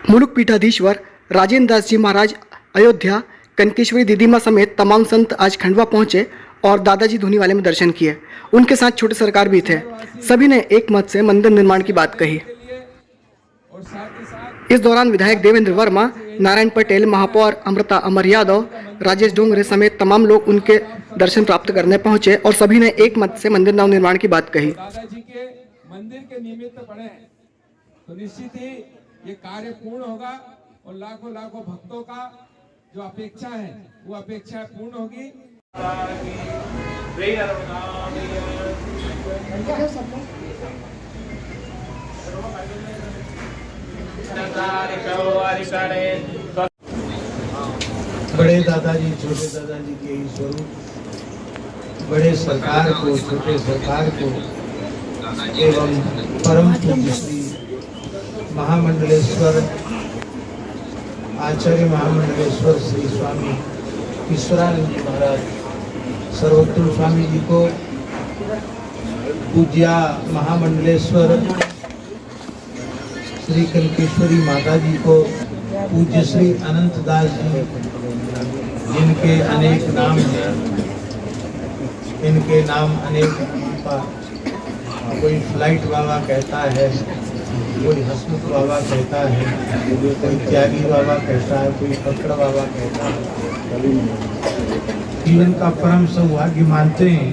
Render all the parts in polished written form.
मुलुक पीठाधीश्वर राजेंद्र दास जी महाराज अयोध्या कनकेश्वरी दीदीमा समेत तमाम संत आज खंडवा पहुंचे और दादाजी धूनीवाले में दर्शन किए। उनके साथ छोटे सरकार भी थे। सभी ने एक मत से मंदिर निर्माण की बात कही। इस दौरान विधायक देवेंद्र वर्मा, नारायण पटेल, महापौर अमृता अमर यादव, राजेश डोंगरे समेत तमाम लोग उनके दर्शन प्राप्त करने पहुंचे और सभी ने एक मत से मंदिर नवनिर्माण की बात कही। दादाजी के मंदिर के निमित्त पड़े हैं तो निश्चित ही ये कार्य पूर्ण होगा और लाखों लाखों भक्तों का जो अपेक्षा है वो अपेक्षा पूर्ण होगी। बड़े दादाजी छोटे दादाजी के ही स्वरूप, बड़े सरकार को छोटे सरकार को एवं परम पूज्य श्री महामंडलेश्वर आचार्य महामंडलेश्वर श्री स्वामी ईश्वरानंद जी महाराज सर्वोत्तम स्वामी जी को, पूज्या महामंडलेश्वर श्री कनकेश्वरी माता जी को, पूज्य श्री अनंत दास जी जिनके अनेक नाम हैं, इनके नाम अनेक कोई फ्लाइट बाबा कहता है, कोई हसमुख बाबा कहता है, कोई त्यागी बाबा कहता है, कोई फकड़ बाबा कहता है। जीवन का परम सौभाग्य मानते हैं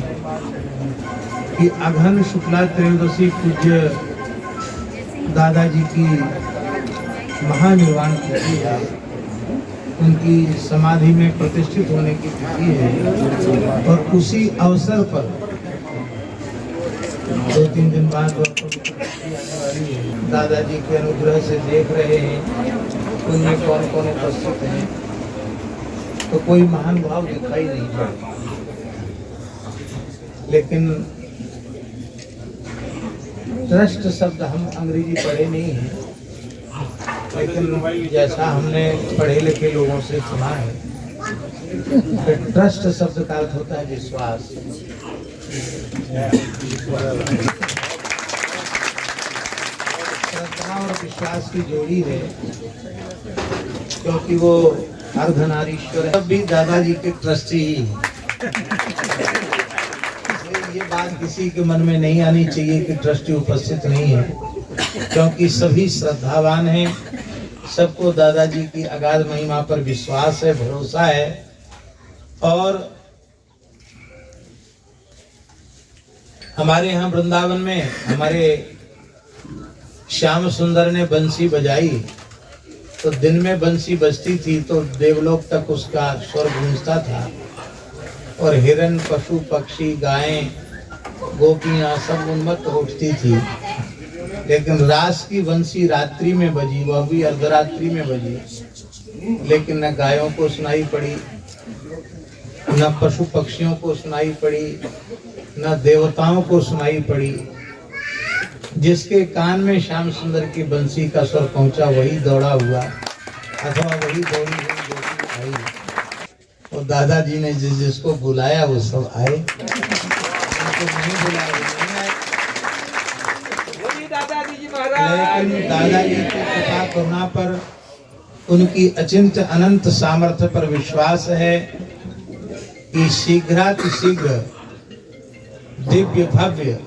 कि अघन शुक्ला त्रयोदशी पूज्य दादाजी की महानिर्वाण तिथि है, उनकी समाधि में प्रतिष्ठित होने की तिथि है और उसी अवसर पर 2-3 दिन बाद आने वाली है। दादाजी के अनुग्रह से देख रहे हैं उनमें कौन कौन उपस्थित हैं, तो कोई महान भाव दिखाई नहीं पड़ता, लेकिन ट्रस्ट शब्द हम अंग्रेजी पढ़े नहीं हैं, लेकिन जैसा हमने पढ़े लिखे लोगों से सुना है, ट्रस्ट शब्द का अर्थ होता है विश्वास। श्रद्धा और विश्वास की जोड़ी है, क्योंकि वो अर्धनारीश्वर है। तब भी दादाजी के ट्रस्टी ही ये बात किसी के मन में नहीं आनी चाहिए कि ट्रस्टी उपस्थित नहीं है, क्योंकि सभी श्रद्धावान हैं, सबको दादाजी की अगाध महिमा पर विश्वास है, भरोसा है। और हमारे यहाँ वृंदावन में हमारे श्याम सुंदर ने बंसी बजाई, तो दिन में बंसी बजती थी तो देवलोक तक उसका स्वर गूंजता था और हिरन, पशु, पक्षी, गायें, गोपियां सब उन्मत्त उठती थी। लेकिन रास की बंसी रात्रि में बजी, वह भी अर्धरात्रि में बजी, लेकिन न गायों को सुनाई पड़ी, न पशु पक्षियों को सुनाई पड़ी, न देवताओं को सुनाई पड़ी। जिसके कान में श्याम सुंदर की बंसी का स्वर पहुंचा वही दौड़ा हुआ अथवा वही दौड़ी हुई आई। और दादाजी ने जिसको बुलाया वो सब आए, उनको नहीं बुलाया नहीं आए। लेकिन दादाजी की कृपा करुणा पर, उनकी अचिंत्य अनंत सामर्थ्य पर विश्वास है कि शीघ्रातिशीघ्र दिव्य भव्य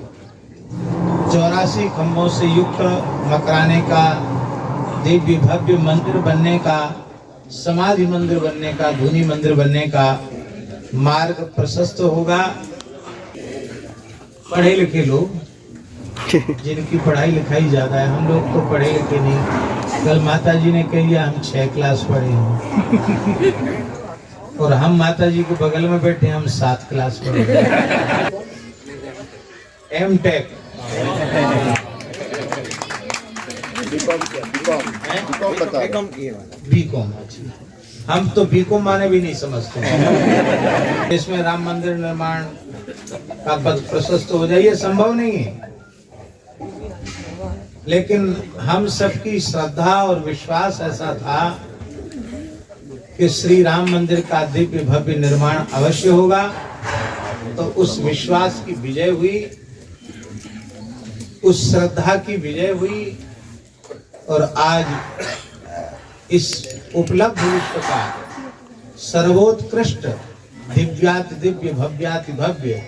84 खम्भों से युक्त मकराने का दिव्य भव्य मंदिर बनने का, समाधि मंदिर बनने का, धूनी मंदिर बनने का मार्ग प्रशस्त होगा। पढ़े लिखे लोग जिनकी पढ़ाई लिखाई ज्यादा है, हम लोग तो पढ़े लिखे नहीं। कल माता जी ने कही हम 6 क्लास पढ़े हैं और हम माता जी के बगल में बैठे हम 7 क्लास पढ़े। M.Tech BCom. हम तो बीकॉम माने भी नहीं समझते। इसमें राम मंदिर निर्माण का पथ प्रशस्त हो जाए ये संभव नहीं है, लेकिन हम सबकी श्रद्धा और विश्वास ऐसा था कि श्री राम मंदिर का दिव्य भव्य निर्माण अवश्य होगा। तो उस विश्वास की विजय हुई, उस श्रद्धा की विजय हुई और आज इस उपलब्ध विश्व का सर्वोत्कृष्ट दिव्याति दिव्य भव्याति भव्य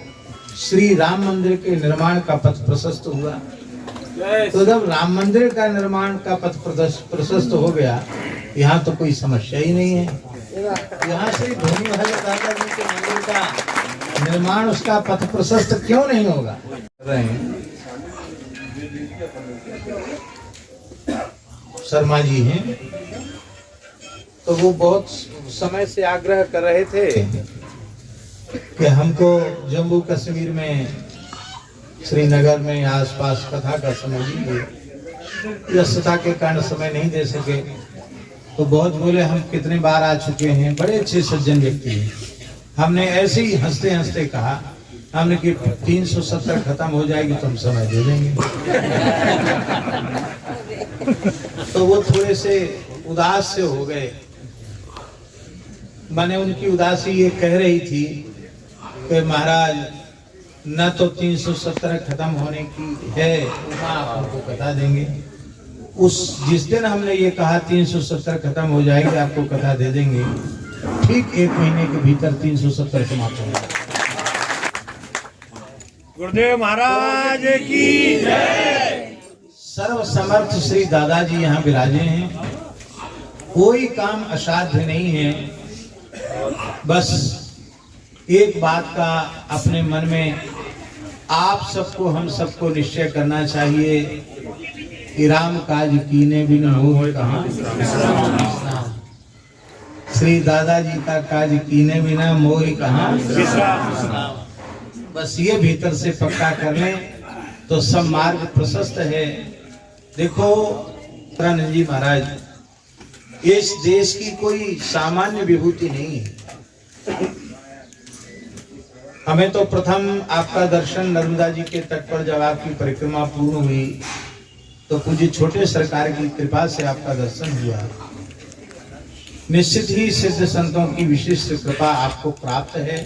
श्री राम मंदिर के निर्माण का पथ प्रशस्त हुआ। तो जब राम मंदिर का निर्माण का पथ प्रशस्त हो गया, यहाँ तो कोई समस्या ही नहीं है। यहाँ श्री धोनी महल दादा जी के मंदिर का निर्माण, उसका पथ प्रशस्त क्यों नहीं होगा? शर्मा जी हैं, तो वो बहुत समय से आग्रह कर रहे थे कि हमको जम्मू कश्मीर में, श्रीनगर में आसपास कथा का समय दीजिए। व्यस्तता के कारण समय नहीं दे सके, तो बहुत बोले हम कितने बार आ चुके हैं, बड़े अच्छे सज्जन व्यक्ति हैं। हमने ऐसे ही हंसते हंसते कहा, हमने कि 370 खत्म हो जाएगी तो हम समय दे देंगे। तो वो थोड़े से उदास से हो गए। मैंने उनकी उदासी ये कह रही थी कि महाराज न तो 370 खत्म होने की है, आप हमको बता देंगे। जिस दिन हमने ये कहा 370 खत्म हो जाएगी, आपको कथा दे देंगे, ठीक 1 महीने के भीतर 370 समाप्त हो गया। गुरुदेव महाराज की जय। सर्व समर्थ श्री दादाजी यहाँ विराजे हैं। कोई काम असाध्य नहीं है। बस एक बात का अपने मन में आप सबको, हम सबको निश्चय करना चाहिए कि राम काज कीने बिन मोह कहाँ। श्री दादाजी का काज कीने बिना मोह कहाँ। बस ये भीतर से पक्का कर लें तो सब मार्ग प्रशस्त है। देखो प्रानंद जी महाराज, इस देश की कोई सामान्य विभूति नहीं है। हमें तो प्रथम आपका दर्शन नर्मदा जी के तट पर जब आपकी परिक्रमा पूर्ण हुई तो पूज्य छोटे सरकार की कृपा से आपका दर्शन हुआ। निश्चित ही सिद्ध संतों की विशिष्ट कृपा आपको प्राप्त है।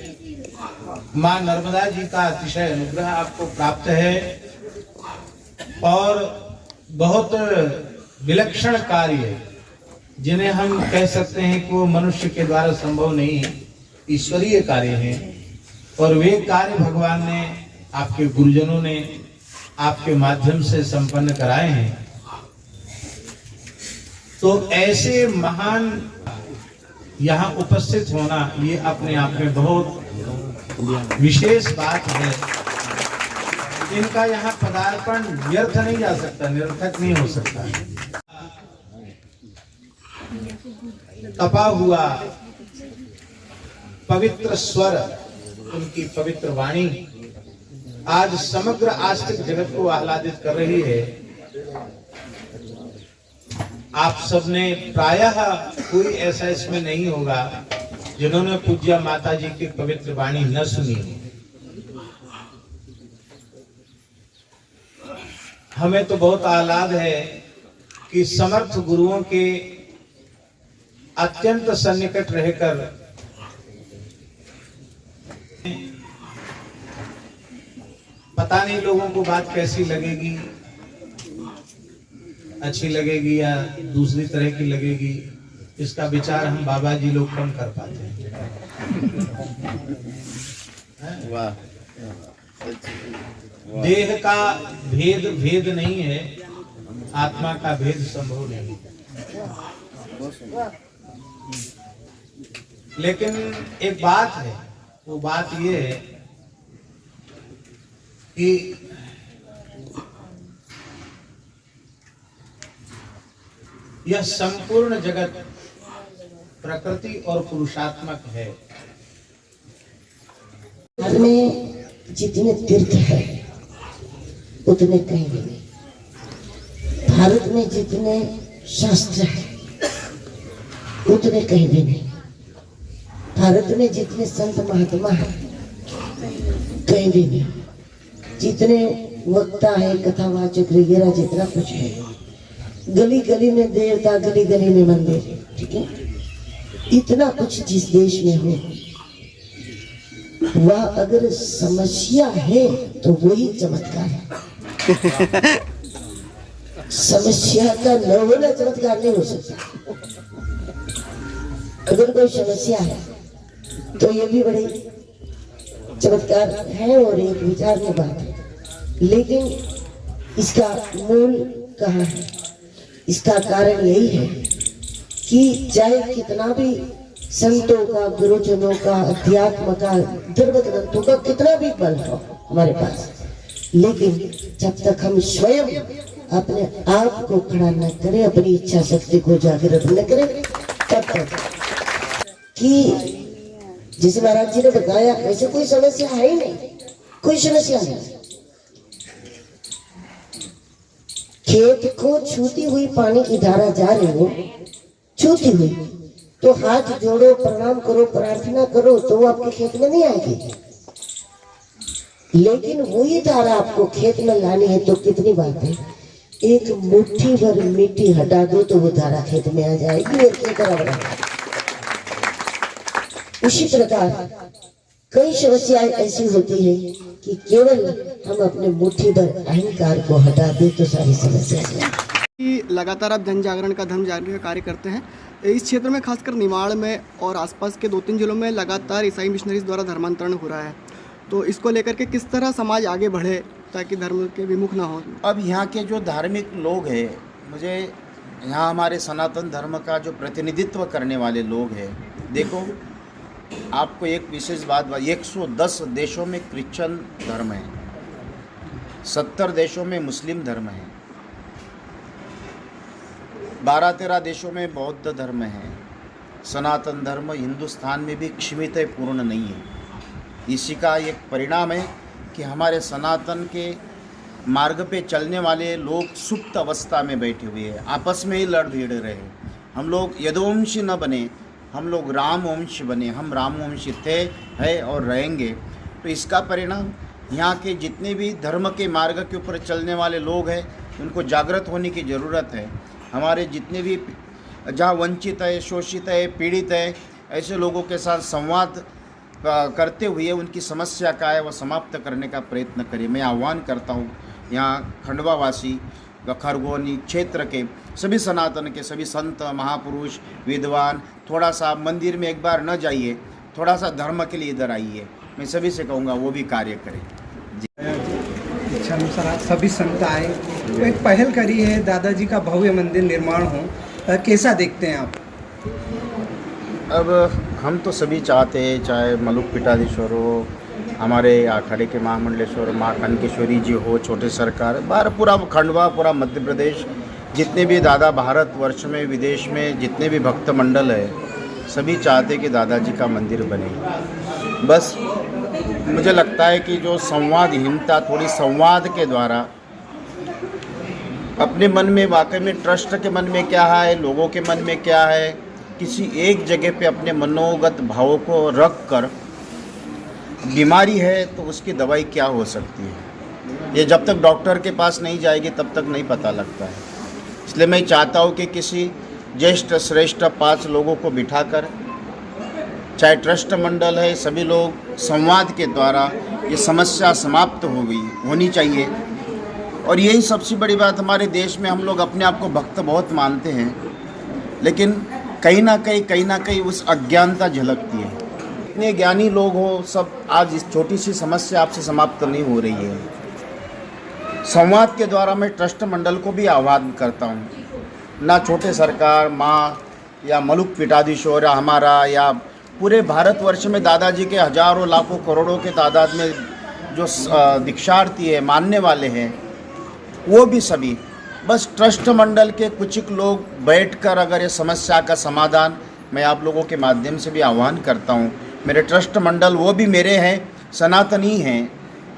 मां नर्मदा जी का अतिशय अनुग्रह आपको प्राप्त है और बहुत विलक्षण कार्य जिन्हें हम कह सकते हैं कि वो मनुष्य के द्वारा संभव नहीं, ईश्वरीय कार्य हैं। और वे कार्य भगवान ने, आपके गुरुजनों ने आपके माध्यम से संपन्न कराए हैं। तो ऐसे महान यहाँ उपस्थित होना ये अपने आप में बहुत विशेष बात है। इनका यहाँ पदार्पण व्यर्थ नहीं जा सकता, निरर्थक नहीं हो सकता। तपा हुआ पवित्र स्वर, उनकी पवित्र वाणी आज समग्र आस्तिक जगत को आह्लादित कर रही है। आप सबने प्रायः कोई ऐसा इसमें नहीं होगा जिन्होंने पूज्य माता जी की पवित्र वाणी न सुनी। हमें तो बहुत आह्लाद है कि समर्थ गुरुओं के अत्यंत सन्निकट रहकर पता नहीं लोगों को बात कैसी लगेगी, अच्छी लगेगी या दूसरी तरह की लगेगी, इसका विचार हम बाबा जी लोग कम कर पाते हैं। वाह। देह का भेद नहीं है, आत्मा का भेद संभव नहीं। लेकिन एक बात है, वो बात ये है कि यह संपूर्ण जगत प्रकृति और पुरुषात्मक है। भारत में जितने तीर्थ है उतने कहीं भी नहीं। भारत में जितने शास्त्र है उतने कहीं भी नहीं। भारत में जितने संत महात्मा है कहीं भी नहीं। जितने वक्ता है, कथावाचक वगैरह, जितना कुछ है, गली गली में देवता, गली गली में मंदिर, ठीक है। इतना कुछ जिस देश में हो, वह अगर समस्या है तो वही चमत्कार है। समस्या का न होना चमत्कार नहीं हो सकता। अगर कोई समस्या है तो ये भी बड़ी चमत्कार है और एक विचारणीय बात है, लेकिन इसका मूल कहाँ है? इसका कारण यही है कि चाहे कितना भी संतों का, गुरुजनों का, अध्यात्म का, धर्म ग्रंथों का कितना भी बल हो हमारे पास, लेकिन जब तक हम स्वयं अपने आप को खड़ा न करें, अपनी इच्छा शक्ति को जागृत न करें, तब तक कि जैसे महाराज जी ने बताया वैसे कोई समस्या है ही नहीं, कोई समस्या नहीं। खेत को छूती हुई पानी की धारा जा रही हो, छूती हुई, तो हाथ जोड़ो, प्रणाम करो, प्रार्थना करो, तो वो आपके खेत में नहीं आएगी। लेकिन वही धारा आपको खेत में लानी है तो कितनी बात है, एक मुट्ठी भर मिट्टी हटा दो तो वो धारा खेत में आ जाएगी और खेत बराबर। उसी प्रकार कई समस्याएं ऐसी होती है कि केवल हम अपने मुट्ठी भर अहंकार को हटा दें तो सारी समस्या। लगातार आप जन जागरण का, धर्म जागरण का कार्य करते हैं। इस क्षेत्र में खासकर निमाड़ में और आसपास के 2-3 जिलों में लगातार ईसाई मिशनरीज द्वारा धर्मांतरण हो रहा है, तो इसको लेकर के किस तरह समाज आगे बढ़े ताकि धर्म के विमुख ना हो? अब यहाँ के जो धार्मिक लोग हैं, मुझे यहाँ हमारे सनातन धर्म का जो प्रतिनिधित्व करने वाले लोग हैं, देखो आपको एक विशेष बात, 110 देशों में क्रिश्चियन धर्म है, 70 देशों में मुस्लिम धर्म है, 12-13 देशों में बौद्ध धर्म है। सनातन धर्म हिंदुस्तान में भी क्षीमित पूर्ण नहीं है। इसी का एक परिणाम है कि हमारे सनातन के मार्ग पे चलने वाले लोग सुप्त अवस्था में बैठे हुए हैं, आपस में ही लड़ भिड़ रहे हैं। हम लोग यदुवंशी न बने, हम लोग रामवंशी बने। हम रामवंशी थे, है और रहेंगे। तो इसका परिणाम यहाँ के जितने भी धर्म के मार्ग के ऊपर चलने वाले लोग हैं, उनको जागृत होने की ज़रूरत है। हमारे जितने भी जहाँ वंचित है, शोषित है, पीड़ित है, ऐसे लोगों के साथ संवाद करते हुए उनकी समस्या का है वह समाप्त करने का प्रयत्न करें। मैं आह्वान करता हूँ यहाँ खंडवावासी, खरगोनी क्षेत्र के सभी सनातन के सभी संत, महापुरुष, विद्वान, थोड़ा सा मंदिर में एक बार न जाइए, थोड़ा सा धर्म के लिए इधर आइए। मैं सभी से कहूँगा वो भी कार्य करें। इच्छा अनुसार सभी संत आए, तो एक पहल करी है दादाजी का भव्य मंदिर निर्माण हो, कैसा देखते हैं आप? अब हम तो सभी चाहते हैं, चाहे मलुक पीठाधीश्वर हो, हमारे अखाड़े के महामंडलेश्वर माँ कनकेश्वरी जी हो, छोटे सरकार, पूरा खंडवा, पूरा मध्य प्रदेश, जितने भी दादा भारत वर्ष में, विदेश में जितने भी भक्त मंडल है, सभी चाहते कि दादाजी का मंदिर बने। बस मुझे लगता है कि जो संवादहीनता, थोड़ी संवाद के द्वारा अपने मन में, वाकई में ट्रस्ट के मन में क्या है, लोगों के मन में क्या है, किसी एक जगह पे अपने मनोगत भावों को रख कर, बीमारी है तो उसकी दवाई क्या हो सकती है, ये जब तक डॉक्टर के पास नहीं जाएगी तब तक नहीं पता लगता है। इसलिए मैं चाहता हूँ कि किसी ज्येष्ठ श्रेष्ठ 5 लोगों को बिठाकर, चाहे ट्रस्ट मंडल है, सभी लोग संवाद के द्वारा ये समस्या समाप्त होनी चाहिए। और यही सबसे बड़ी बात, हमारे देश में हम लोग अपने आप को भक्त बहुत मानते हैं, लेकिन कहीं ना कहीं उस अज्ञानता झलकती है। इतने ज्ञानी लोग हो, सब आज इस छोटी सी समस्या आपसे समाप्त नहीं हो रही है। संवाद के द्वारा मैं ट्रस्ट मंडल को भी आह्वान करता हूँ, ना छोटे सरकार, माँ या मलुक पीठाधीश्वर या हमारा, या पूरे भारतवर्ष में दादाजी के हजारों लाखों करोड़ों के तादाद में जो दीक्षार्थी है, मानने वाले हैं, वो भी सभी बस ट्रस्ट मंडल के कुछ लोग बैठकर अगर ये समस्या का समाधान, मैं आप लोगों के माध्यम से भी आह्वान करता हूँ, मेरे ट्रस्ट मंडल वो भी मेरे हैं, सनातनी हैं,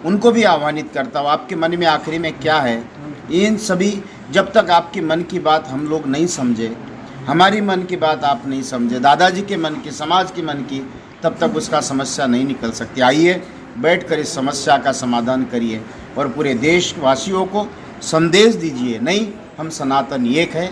उनको भी आह्वानित करता हूँ। आपके मन में आखिरी में क्या है, इन सभी, जब तक आपकी मन की बात हम लोग नहीं समझे, हमारी मन की बात आप नहीं समझे, दादाजी के मन की, समाज के मन की, तब तक उसका समस्या नहीं निकल सकती। आइए बैठकर इस समस्या का समाधान करिए और पूरे देशवासियों को संदेश दीजिए, नहीं हम सनातन एक है।